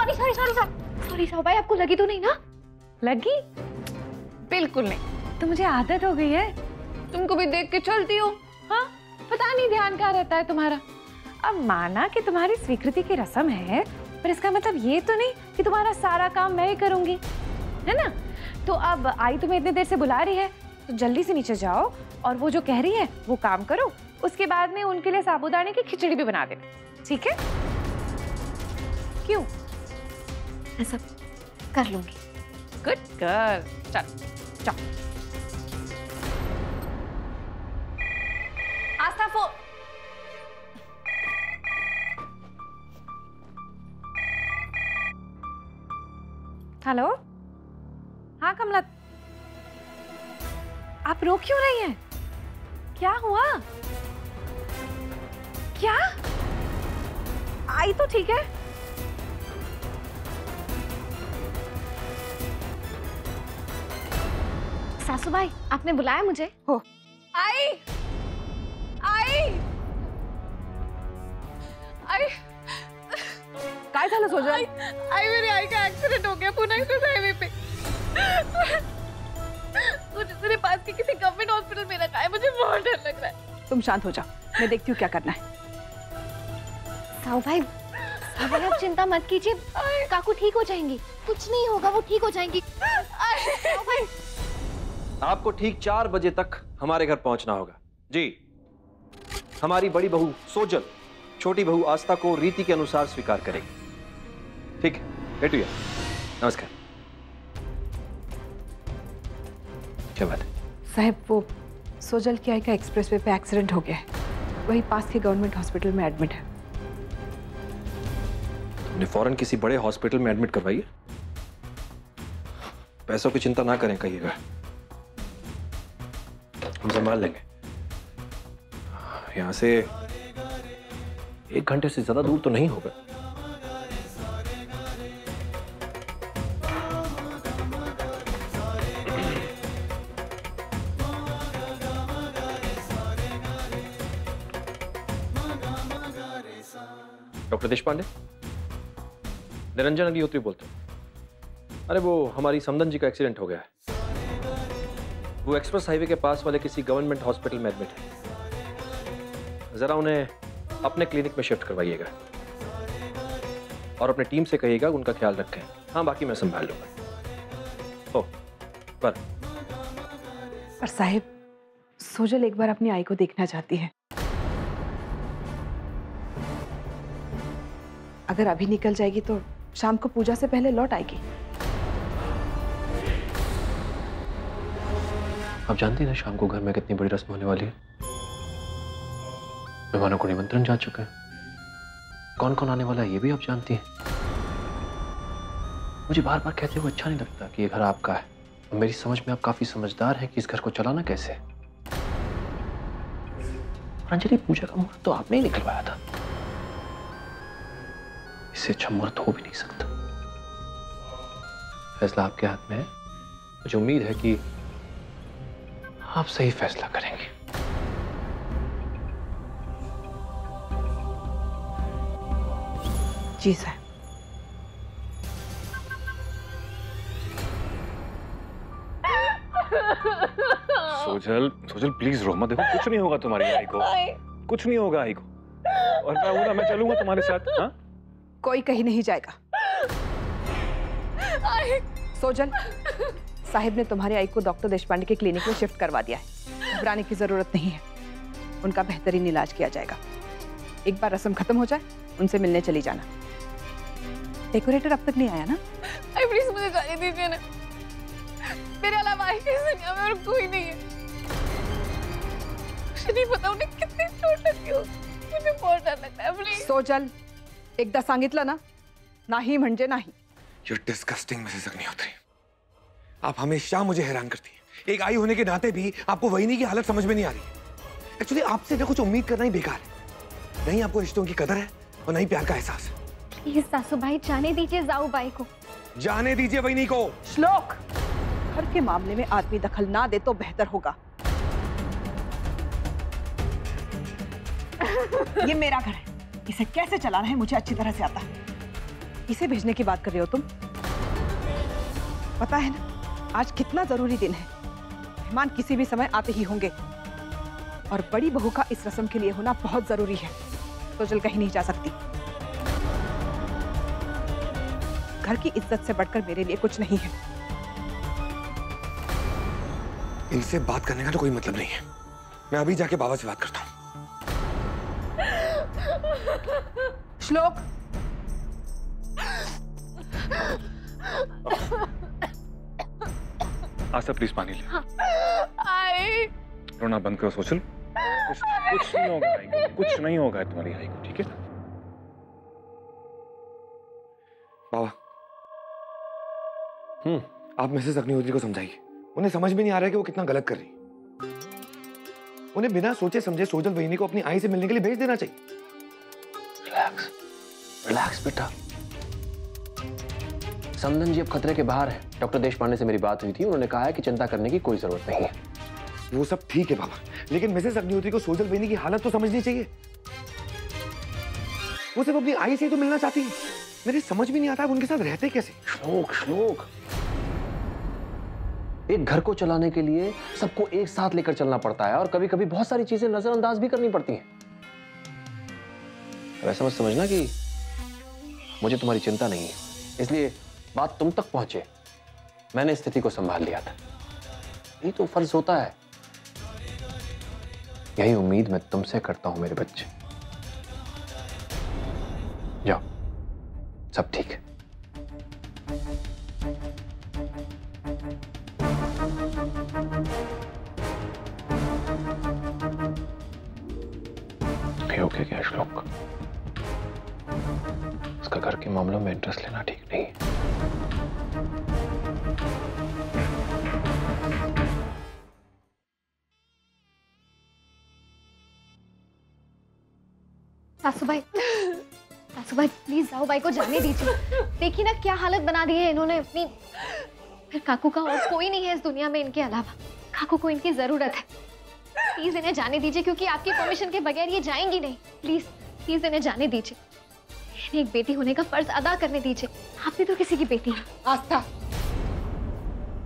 Sorry sorry sorry sorry Sahu भाई, आपको लगी तो नहीं ना? लगी? बिल्कुल नहीं, तो मुझे आदत हो गई है। तुमको भी देख के चलती हो। हाँ, पता नहीं ध्यान कहाँ रहता है तुम्हारा। अब माना कि तुम्हारी स्वीकृति की रस्म है, पर इसका मतलब ये तो नहीं कि तुम्हारा सारा काम मैं ही करूंगी, है ना? तो अब आई तुम्हें इतनी देर से बुला रही है, तो जल्दी से नीचे जाओ और वो जो कह रही है वो काम करो। उसके बाद में उनके लिए साबूदाने की खिचड़ी भी बना देना, ठीक है? क्यों? मैं सब कर लूंगी। Good girl. चल चल। आस्था फोन। हेलो, हाँ कमला, आप रो क्यों रही हैं? क्या हुआ? क्या? आई तो ठीक है। सासू भाई, आपने बुलाया मुझे? हो आई आई आई काय झालं सोजल? आई मेरी आई का एक्सीडेंट हो गया पुणे एक्सप्रेस हाईवे पे। मुझे मेरे पास की किसी गवर्नमेंट हॉस्पिटल में रखा है, मुझे बहुत डर लग रहा है। तुम शांत हो जाओ, मैं देखती हूँ क्या करना है। साहू भाई, आप चिंता मत कीजिए, काकू ठीक हो जाएंगी, कुछ नहीं होगा, वो ठीक हो जाएंगी। साहू भाई, आपको ठीक 4 बजे तक हमारे घर पहुंचना होगा। जी, हमारी बड़ी बहू सोजल छोटी बहू आस्था को रीति के अनुसार स्वीकार करेगी। ठीक है, बैठिए। नमस्कार। क्या बात है? साहब, वो सोजल की आई का एक्सप्रेसवे पे एक्सीडेंट हो गया है, वही पास के गवर्नमेंट हॉस्पिटल में एडमिट है। तुमने फौरन किसी बड़े हॉस्पिटल में एडमिट करवाइए। पैसों की चिंता ना करें कहिएगा, हम संभाल लेंगे। यहां से 1 घंटे से ज्यादा दूर तो नहीं होगा। डॉक्टर देशपांडे, निरंजन अग्निहोत्री बोलते हैं। अरे वो हमारी समदन जी का एक्सीडेंट हो गया है, वो एक्सप्रेस हाईवे के पास वाले किसी गवर्नमेंट हॉस्पिटल में एडमिट है। जरा उन्हें अपने क्लिनिक में शिफ्ट करवाइएगा और अपनी टीम से कहिएगा उनका ख्याल रखें। हाँ, बाकी मैं संभाल लूंगा। ओ, पर साहिब, सोजल एक बार अपनी आई को देखना चाहती है। अगर अभी निकल जाएगी तो शाम को पूजा से पहले लौट आएगी। आप जानती हैं ना शाम को घर में कितनी बड़ी रस्म होने वाली है। मेहमानों को निमंत्रण जा चुका है, कौन कौन आने वाला है ये भी आप जानती हैं। मुझे बार बार कहते हुए अच्छा नहीं लगता कि ये घर आपका है। मेरी समझ में आप काफी समझदार हैं कि इस घर को चलाना कैसे है। अंजलि, पूजा का मुहूर्त तो आपने ही निकलवाया था, इससे अच्छा मुहूर्त हो भी नहीं सकता। फैसला आपके हाथ में है, मुझे उम्मीद है कि आप सही फैसला करेंगे। जी साहब। सोजल, सोजल प्लीज रो मत। देखो कुछ नहीं होगा तुम्हारी आई को, कुछ नहीं होगा आई को। और मैं हूं ना, मैं चलूंगा तुम्हारे साथ। हाँ, कोई कहीं नहीं जाएगा। सोजल, साहिब ने तुम्हारी आई को डॉक्टर देशपांडे के क्लिनिक में शिफ्ट करवा दिया है, घबराने की जरूरत नहीं है, उनका बेहतरीन इलाज किया जाएगा। एक बार रस्म खत्म हो जाए उनसे मिलने चली जाना। डेकोरेटर अब तक नहीं आया ना? प्लीज मुझे जाने दीजिए ना, मेरे अलावा आई की दुनिया में और कोई नहीं है। मुझे नहीं पता उन्हें कितनी चोट लगी हो, मुझे बहुत डर लगता है। प्लीज सोजल, एकदा सांगितलं ना, नाही म्हणजे नाही। You're disgusting, Mrs Agnihotri. आप हमेशा मुझे हैरान करती हैं। एक आई होने के नाते भी आपको वहीनी की हालत समझ में नहीं आ रही है। एक्चुअली आपसे ना कुछ उम्मीद करना ही बेकार है। नहीं आपको रिश्तों की कदर है और नहीं प्यार का एहसास है। प्लीज सासू भाई, जाने दीजिए जाऊ बाई को। जाने दीजिए वहीनी को। श्लोक, घर के मामले में आदमी दखल ना दे तो बेहतर होगा। ये मेरा घर है, इसे कैसे चलाना है मुझे अच्छी तरह से आता है। इसे भेजने की बात कर रहे हो तुम? पता है ना आज कितना जरूरी दिन है। मेहमान किसी भी समय आते ही होंगे और बड़ी बहू का इस रस्म के लिए होना बहुत जरूरी है। सोजल कहीं नहीं जा सकती। घर की इज्जत से बढ़कर मेरे लिए कुछ नहीं है। इनसे बात करने का तो कोई मतलब नहीं है। मैं अभी जाके बाबा से बात करता हूँ। श्लोक, आस्था प्लीज पानी ले। रोना बंद करो सोचल। कुछ नहीं होगा आई को, कुछ नहीं होगा तुम्हारी आई को, ठीक है? बाबा, आप मिसेस अग्निहोत्री को समझाइए। उन्हें समझ में नहीं आ रहा है कि वो कितना गलत कर रही है। उन्हें बिना सोचे समझे सोजल वहिनी को अपनी आई से मिलने के लिए भेज देना चाहिए। रिलैक्स, रिलैक्स बेटा। समदन जी अब खतरे के बाहर है। डॉक्टर देशपांडे से मेरी बात हुई थी, उन्होंने कहा है कि चिंता करने की कोई जरूरत नहीं है। वो सब ठीक है बाबा, लेकिन मिसेस अग्निहोत्री को सोजल वहिनी की हालत तो समझनी चाहिए। वो सिर्फ अपनी आई से ही तो मिलना चाहती है। मेरे समझ में नहीं आता है उनके साथ रहते कैसे। श्लोक, श्लोक, एक घर को चलाने के लिए सबको एक साथ लेकर चलना पड़ता है और कभी कभी बहुत सारी चीजें नजरअंदाज भी करनी पड़ती हैं। वैसा मत समझना कि मुझे तुम्हारी चिंता नहीं है, इसलिए बात तुम तक पहुंचे मैंने स्थिति को संभाल लिया था। ये तो फर्ज होता है। यही उम्मीद मैं तुमसे करता हूं मेरे बच्चे। जाओ, सब ठीक है। ओके क्या श्लोक? इसका घर के मामलों में इंटरेस्ट लेना ठीक नहीं है। सासूबाई, सासूबाई प्लीज जाओ, भाई को जाने दीजिए। देखिए ना क्या हालत बना दी है इन्होंने अपनी। फिर काकू का और कोई नहीं है इस दुनिया में इनके अलावा। काकू को इनकी जरूरत है। प्लीज इन्हें जाने दीजिए, क्योंकि आपकी परमिशन के बगैर ये जाएंगी नहीं। प्लीज प्लीज इन्हें जाने दीजिए। इन्हें एक बेटी होने का फर्ज अदा करने दीजिए। आप भी तो किसी की बेटी हैं। आस्था,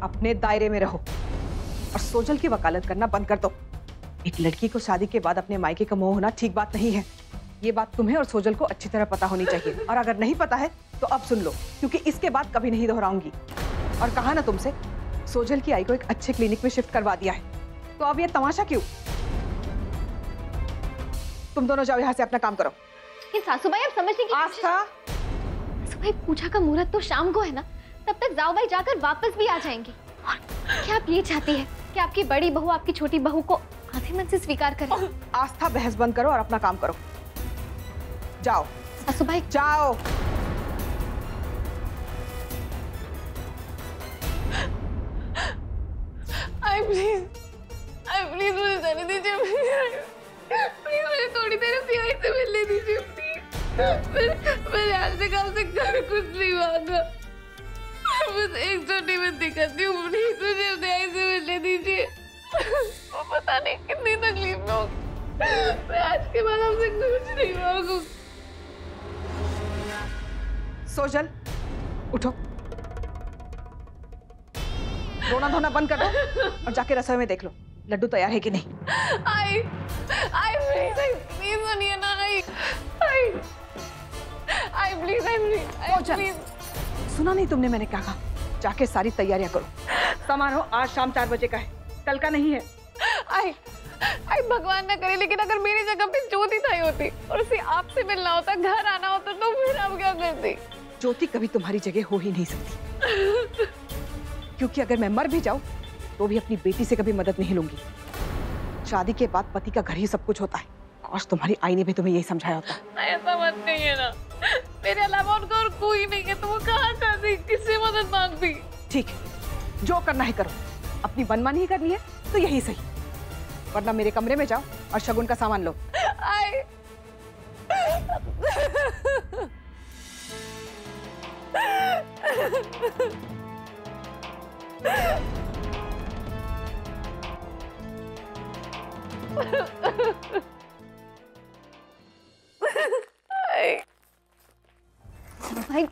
अपने दायरे में रहो और सोजल की वकालत करना बंद कर दो। एक लड़की को शादी के बाद अपने मायके का मोह होना ठीक बात नहीं है। ये बात तुम्हें और सोजल को अच्छी तरह पता होनी चाहिए, और अगर नहीं पता है तो अब सुन लो, क्योंकि इसके बाद कभी नहीं दोहराऊंगी। और कहा ना तुमसे, सोजल की आई को एक अच्छे क्लिनिक में शिफ्ट करवा दिया है, तो अब ये तमाशा क्यों? तुम दोनों जाओ यहाँ से, अपना काम करो। लेकिन सासूबाई आप समझने की आस्था, सासूबाई पूजा का मुहूर्त तो शाम को है ना, तब तक जाओ भाई जाकर वापस भी आ जाएंगे। और क्या आप ये चाहती है कि आपकी बड़ी बहू आपकी छोटी बहू को आधे मन से स्वीकार करे? आस्था, बहस बंद करो और अपना काम करो। जाओ सासूबाई, जाओ। प्लीज मुझे जाने दीजिए। प्लीज मुझे थोड़ी देर अपनी आई से मिलने दीजिए। मैंने आज तक आपसे कभी कुछ नहीं मांगा। बस एक छोटी बात दिखाती हूँ, प्लीज मुझे अपनी आई से मिलने दीजिए। वो पता नहीं कितनी तकलीफ में होगी। मैं आज के बाद आपसे कुछ नहीं मांगू। सोजल, उठो, रोना धोना बंद कर दो और जाके रसोई में देख लो लड्डू तैयार है कि नहीं। आई प्लीज सुनिए ना। आई प्लीज। सुना नहीं तुमने मैंने क्या कहा? जाके सारी तैयारियां करो। समारोह आज शाम 4 बजे का है, कल का नहीं है। आई भगवान ना करे, लेकिन अगर मेरी जगह पे ज्योति ताई होती और उसे आपसे मिलना होता, घर आना होता, तो फिर आप क्या करती? ज्योति कभी तुम्हारी जगह हो ही नहीं सकती, क्योंकि अगर मैं मर भी जाऊं तो भी अपनी बेटी से कभी मदद नहीं लूंगी। शादी के बाद पति का घर ही सब कुछ होता है। काश तुम्हारी आई ने भी तुम्हें यही समझाया होता। ऐसा मत कहिए ना, मेरे अलावा उनका और कोई नहीं है, तो वो कहाँ जाती, किससे मदद मांगती? ठीक है, जो करना है करो। अपनी मनमानी ही करनी है तो यही सही, वरना मेरे कमरे में जाओ और शगुन का सामान लो। आई भाई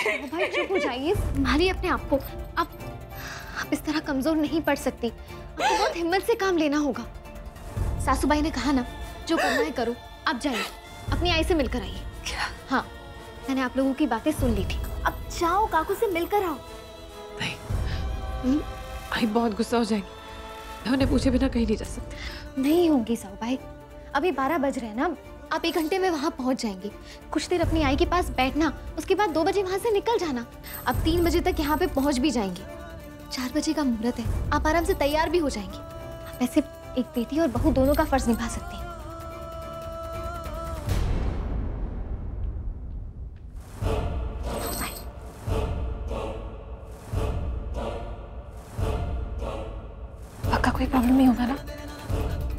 भाई चुप हो जाइए, संभालिए अपने आप को। आप इस तरह कमजोर नहीं पड़ सकती, आपको बहुत हिम्मत से काम लेना होगा। सासूबाई ने कहा ना, जो करना है करो। आप जाइए, अपनी आई से मिलकर आइए। क्या? हाँ, मैंने आप लोगों की बातें सुन ली थी। अब जाओ, काकू से मिलकर आओ। नहीं, आई बहुत गुस्सा हो जाएंगी। मैं उन्हें पूछे बिना कहीं नहीं जा सकती। नहीं होंगी साहूबाई, अभी 12 बज रहे हैं ना, आप 1 घंटे में वहाँ पहुँच जाएंगी। कुछ देर अपनी आई के पास बैठना, उसके बाद 2 बजे वहाँ से निकल जाना। अब 3 बजे तक यहाँ पे पहुँच भी जाएंगी। 4 बजे का मुहूर्त है, आप आराम से तैयार भी हो जाएंगी। आप ऐसे एक बेटी और बहू दोनों का फर्ज निभा सकती हैं। पक्का कोई प्रॉब्लम नहीं होगा ना?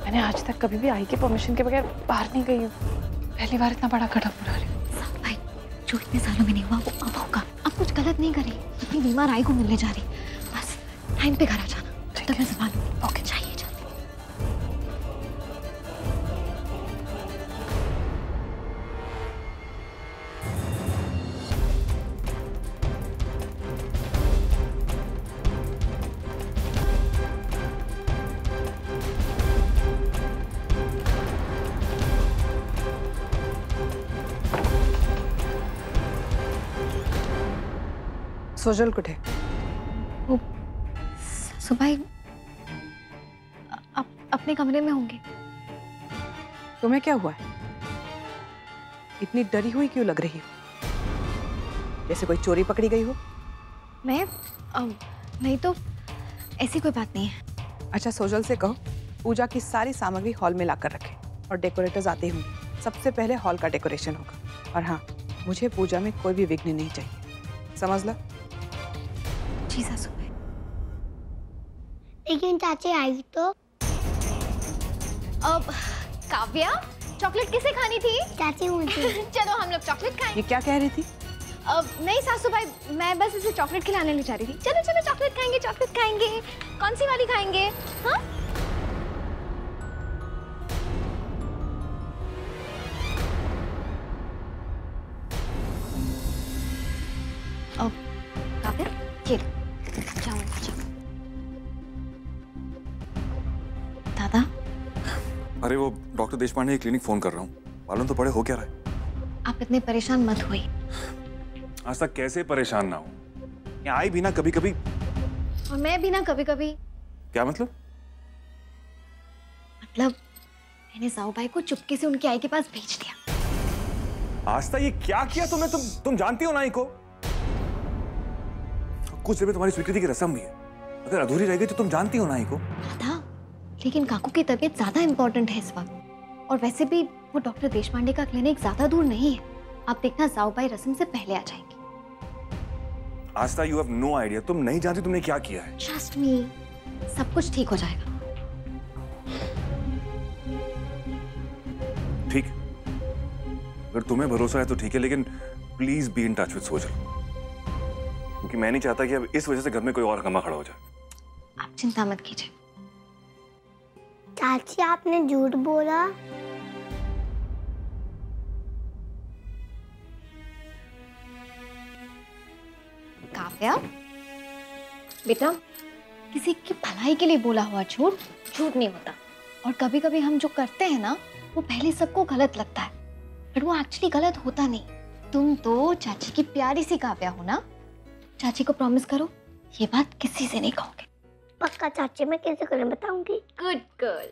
मैंने आज तक कभी भी आई के परमिशन के बगैर बाहर नहीं गई हूँ। पहली बार इतना बड़ा कदम उठा रही हूँ। भाई, जो इतने सालों में नहीं हुआ वो अब होगा। अब कुछ गलत नहीं करी, अपनी बीमार आई को मिलने जा रही। बस टाइम पे घर आ जाना, तब मैं संभालूंगी। ओके, चाहिए जल्दी। सोजल कुठे? वो सुबह अपने कमरे में होंगे। तुम्हें क्या हुआ है? इतनी डरी हुई क्यों लग रही हो? जैसे कोई चोरी पकड़ी गई हो। मैं नहीं तो ऐसी कोई बात नहीं है। अच्छा, सोजल से कहो पूजा की सारी सामग्री हॉल में लाकर रखे और डेकोरेटर्स आते होंगे। सबसे पहले हॉल का डेकोरेशन होगा। और हाँ, मुझे पूजा में कोई भी विघ्न नहीं चाहिए, समझ लो? जी सासू। लेकिन चाची आई तो? अब काव्या, चॉकलेट किसे खानी थी? चाची मुझे। चलो हम लोग चॉकलेट खाएं। ये क्या कह रही थी? अब नहीं सासू भाई, मैं बस इसे चॉकलेट खिलाने ले जा रही थी। चलो चलो चॉकलेट खाएंगे, चॉकलेट खाएंगे। कौन सी वाली खाएंगे? हाँ, अब काव्या, ये जाओ जाओ। दादा, अरे वो डॉक्टर देशपांडे की क्लिनिक फोन कर रहा हूँ। मालूम तो पड़े हो क्या रहा है। आप इतने परेशान मत होइए। आज तक कैसे परेशान ना हो, यहाँ आई भी ना कभी कभी। और मैं भी ना कभी कभी। क्या मतलब? मतलब मैंने साहू भाई को चुपके से उनकी आई के पास भेज दिया। आस्था, ये क्या किया तुमने? तुम जानती हो ना आई को? कुछ देर में तुम्हारी स्वीकृति की रस्म भी है। अगर अधूरी रह गई तो तुम जानती हो ना आई को। दादा, लेकिन काकू की तबीयत ज्यादा इम्पोर्टेंट है इस वक्त। और वैसे भी वो डॉक्टर देशपांडे का क्लिनिक ज्यादा दूर नहीं है। आप देखना, साहू भाई रस्म से पहले आ जाएंगे। आस्था, यू हैव नो आइडिया। तुम नहीं जानती तुमने क्या किया है। ट्रस्ट मी, सब कुछ ठीक हो जाएगा। ठीक, अगर तुम्हें भरोसा है तो ठीक है, लेकिन please be in touch with Sojal, क्योंकि मैं नहीं चाहता कि अब इस वजह से घर में कोई और हंगामा खड़ा हो जाए। आप चिंता मत कीजिए। चाची, आपने झूठ बोला। काव्या, बेटा, किसी की भलाई के लिए बोला हुआ झूठ झूठ नहीं होता। और कभी कभी हम जो करते हैं ना, वो पहले सबको गलत लगता है, पर वो एक्चुअली गलत होता नहीं। तुम तो चाची की प्यारी सी काव्या हो ना। चाची को प्रॉमिस करो, ये बात किसी से नहीं कहोगे। पक्का चाची, मैं कैसे करें बताऊंगी। Good girl.